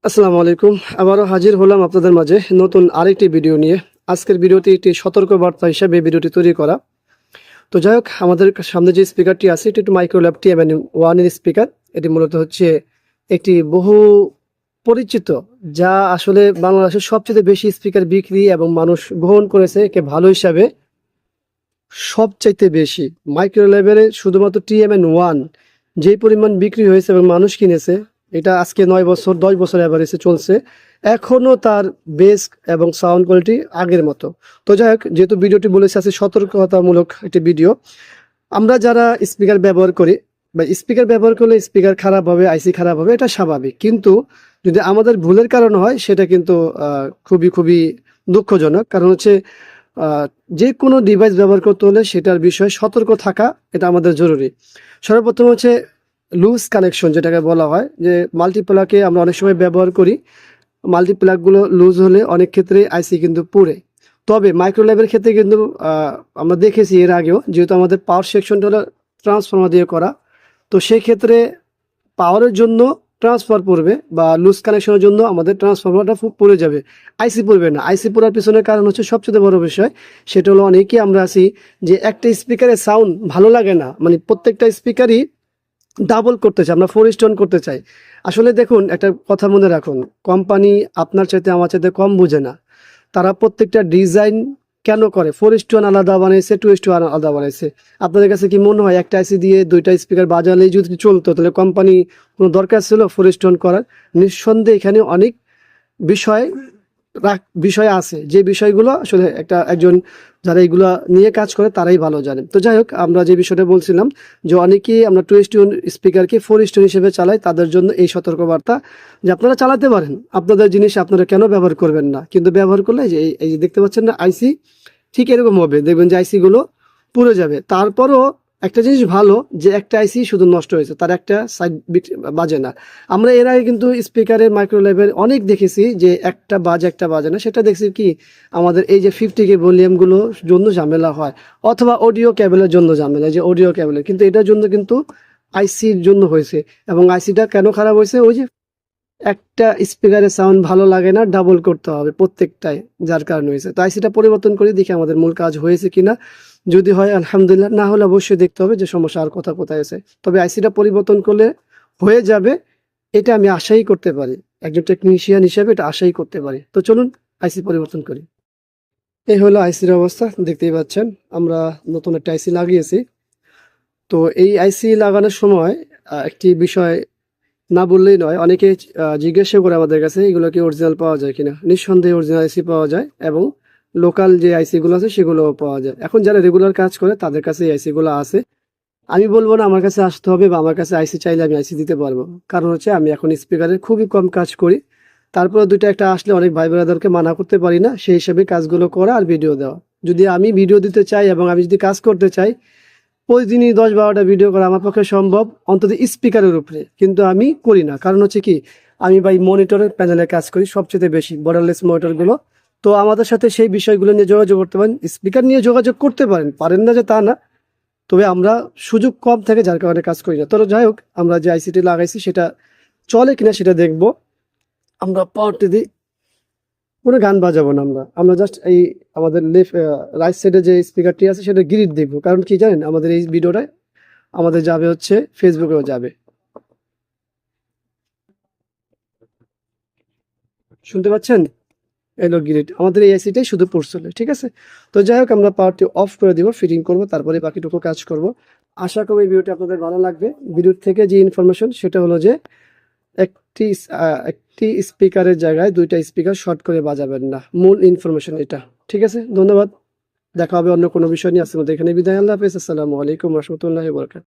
আসসালামু আলাইকুম। আবারও হাজির হলাম আপনাদের মাঝে নতুন আরেকটি ভিডিও নিয়ে। আজকের ভিডিওটি একটি সতর্কবার্তা হিসেবে ভিডিওটি তৈরি করা। তো যাই হোক, আমাদের সামনে যে স্পিকারটি আছে এটি একটু মাইক্রোল্যাব TM-N1 এর স্পিকার। এটি মূলত হচ্ছে একটি বহু পরিচিত, যা আসলে বাংলাদেশের সবচেয়ে বেশি স্পিকার বিক্রি এবং মানুষ গ্রহণ করেছে একে ভালো হিসাবে সবচাইতে বেশি। মাইক্রোল্যাবের শুধুমাত্র TM-N1 যেই পরিমাণ বিক্রি হয়েছে এবং মানুষ কিনেছে, এটা আজকে 9 বছর 10 বছর অ্যাভারেজে চলছে। এখনও তার বেস এবং সাউন্ড কোয়ালিটি আগের মতো। তো যাই হোক, যেহেতু ভিডিওটি বলেছে আছে সতর্কতামূলক একটি ভিডিও, আমরা যারা স্পিকার ব্যবহার করি বা স্পিকার ব্যবহার করলে স্পিকার খারাপ হবে, আইসি খারাপ হবে, এটা স্বাভাবিক। কিন্তু যদি আমাদের ভুলের কারণে হয় সেটা কিন্তু খুবই খুবই দুঃখজনক। কারণ হচ্ছে যে কোনো ডিভাইস ব্যবহার করতে হলে সেটার বিষয়ে সতর্ক থাকা এটা আমাদের জরুরি। সর্বপ্রথম হচ্ছে লুজ কানেকশন, যেটাকে বলা হয় যে মাল্টিপ্লাকে আমরা অনেক সময় ব্যবহার করি। মাল্টিপ্লাকগুলো লুজ হলে অনেক ক্ষেত্রে আইসি কিন্তু পুড়ে। তবে মাইক্রোল্যাবের ক্ষেত্রে কিন্তু আমরা দেখেছি এর আগেও, যেহেতু আমাদের পাওয়ার সেকশনটা হলো ট্রান্সফর্মার দিয়ে করা, তো সেই ক্ষেত্রে পাওয়ারের জন্য ট্রান্সফার পড়বে বা লুজ কানেকশনের জন্য আমাদের ট্রান্সফরমারটা পড়ে যাবে, আইসি পড়বে না। আইসি পড়ার পিছনের কারণ হচ্ছে সবচেয়ে বড় বিষয়, সেটা হলো অনেকেই আমরা আছি যে একটা স্পিকারের সাউন্ড ভালো লাগে না, মানে প্রত্যেকটা স্পিকারই ডাবল করতে চাই, আমরা 4 স্টোন করতে চাই। আসলে দেখুন, একটা কথা মনে রাখুন, কোম্পানি আপনার চাইতে আমার চাইতে কম বুঝে না। তারা প্রত্যেকটা ডিজাইন কেন করে 4 স্টোন আলাদা বানাইছে, 2 স্টোন আলাদা বানাইছে। আপনাদের কাছে কি মনে হয় একটা আইসি দিয়ে দুইটা স্পিকার বাজালেই যদি চলতো, তাহলে কোম্পানি কোনো দরকার ছিল 4 স্টোন করার? নিঃসন্দেহে এখানে অনেক বিষয় বিষয় আছে, যে বিষয়গুলো আসলে একজন যারা এগুলো নিয়ে কাজ করে তারাই ভালো জানে। তো যাই হোক, আমরা যে বিষয়টা বলছিলাম যে অনেকেই আমরা 2 স্টোন স্পিকারকে 4 স্টোন হিসেবে চালাই, তাদের জন্য এই সতর্কবার্তা যে আপনারা চালাতে পারেন, আপনাদের জিনিস আপনারা কেন ব্যবহার করবেন না। কিন্তু ব্যবহার করলে যে এই যে দেখতে পাচ্ছেন না আইসি, ঠিক এরকম হবে, দেখবেন যে আইসিগুলো পুড়ে যাবে। তারপরও একটা জিনিস ভালো যে একটা আইসি শুধু নষ্ট হয়েছে, তার একটা সাইড বিট বাজে না। আমরা এর আগে কিন্তু স্পিকারের মাইক্রোলেভেল অনেক দেখেছি যে একটা বাজে না, সেটা দেখছি কি আমাদের এই যে 50K ভলিউমগুলোর জন্য ঝামেলা হয়, অথবা অডিও ক্যাবেলের জন্য ঝামেলা, যে অডিও ক্যাবেলের, কিন্তু এটার জন্য কিন্তু আইসির জন্য হয়েছে। এবং আইসিটা কেন খারাপ হয়েছে, ওই যে একটা স্পিকারের সাউন্ড ভালো লাগে না, ডাবল করতে হবে প্রত্যেকটাই, যার কারণে হয়েছে। তো আইসিটা পরিবর্তন করে দেখি আমাদের মূল কাজ হয়েছে কিনা। যদি হয় আলহামদুলিল্লাহ, না হলে অবশ্যই দেখতে হবে যে সমস্যা আর কোথায় আছে। তবে আইসিটা পরিবর্তন করলে হয়ে যাবে, এটা আমি আশাই করতে পারি, একজন টেকনিশিয়ান হিসেবে এটা আশাই করতে পারি। তো চলুন আইসি পরিবর্তন করি। এই হলো আইসির অবস্থা, দেখতেই পাচ্ছেন আমরা নতুন একটা আইসি লাগিয়েছি। তো এই আইসি লাগানোর সময় একটি বিষয় না বললেই নয়, অনেকে জিজ্ঞাসা করে আমাদের কাছে এগুলো কি অরিজিনাল পাওয়া যায় কিনা। নিঃসন্দেহে অরিজিনাল আইসি পাওয়া যায় এবং লোকাল যে আইসিগুলো আছে সেগুলোও পাওয়া যায়। এখন যারা রেগুলার কাজ করে তাদের কাছে এই আইসিগুলো আছে। আমি বলবো না আমার কাছে আসতে হবে বা আমার কাছে আইসি চাইলে আমি আইসি দিতে পারবো, কারণ হচ্ছে আমি এখন স্পিকারে খুবই কম কাজ করি। তারপরে দুইটা একটা আসলে অনেক ভাই ব্রাদারকে মানা করতে পারি না, সেই হিসাবে কাজগুলো করা আর ভিডিও দেওয়া। যদি আমি ভিডিও দিতে চাই এবং আমি যদি কাজ করতে চাই, প্রতিদিনই 10-12টা ভিডিও করা আমার পক্ষে সম্ভব, অন্তত স্পিকারের উপরে, কিন্তু আমি করি না। কারণ হচ্ছে কি, আমি ভাই মনিটরের প্যানেলে কাজ করি সবচেয়ে বেশি, বর্ডারলেস মনিটরগুলো। তো আমাদের সাথে সেই বিষয়গুলো নিয়ে যোগাযোগ করতে পারেন, স্পিকার নিয়ে যোগাযোগ করতে পারেন না যে তা না, তবে আমরা সুযোগ কম থাকে যার কারণে কাজ করি না। তো যাই হোক, আমরা যে আইসিটি লাগাইছি সেটা চলে কিনা সেটা দেখবো। আমরা পাওয়ারটি দিই, কোনো গান বাজাবো না, আমরা জাস্ট এই আমাদের লেফট রাইট সাইডে যে স্পিকারটি আছে সেটা গ্রিড দেখবো। কারণ কি জানেন, আমাদের এই ভিডিওটা আমাদের যাবে হচ্ছে ফেসবুকেও যাবে, শুনতে পাচ্ছেন? এলো গ্রিড, আমাদের এই আইসিটাই শুধু পড়ছিল, ঠিক আছে। তো যাই হোক, আমরা পাওয়ারটি অফ করে দিব, ফিটিং করব, তারপরে বাকিটুকু কাজ করব। আশা করি এই ভিডিওটি আপনাদের ভালো লাগবে। ভিডিওর থেকে যে ইনফরমেশন সেটা হলো যে একটি স্পিকারের জায়গায় দুইটা স্পিকার শর্ট করে বাজাবেন না, মূল ইনফরমেশন এটা। ঠিক আছে, ধন্যবাদ। দেখা হবে অন্য কোনো বিষয় নিয়ে। আজকের মধ্যে এখানে বিদায়। আল্লাহ হাফেজ। আসসালামু আলাইকুম রহমতুল্লাহি ওয়া বারাকাতুহু।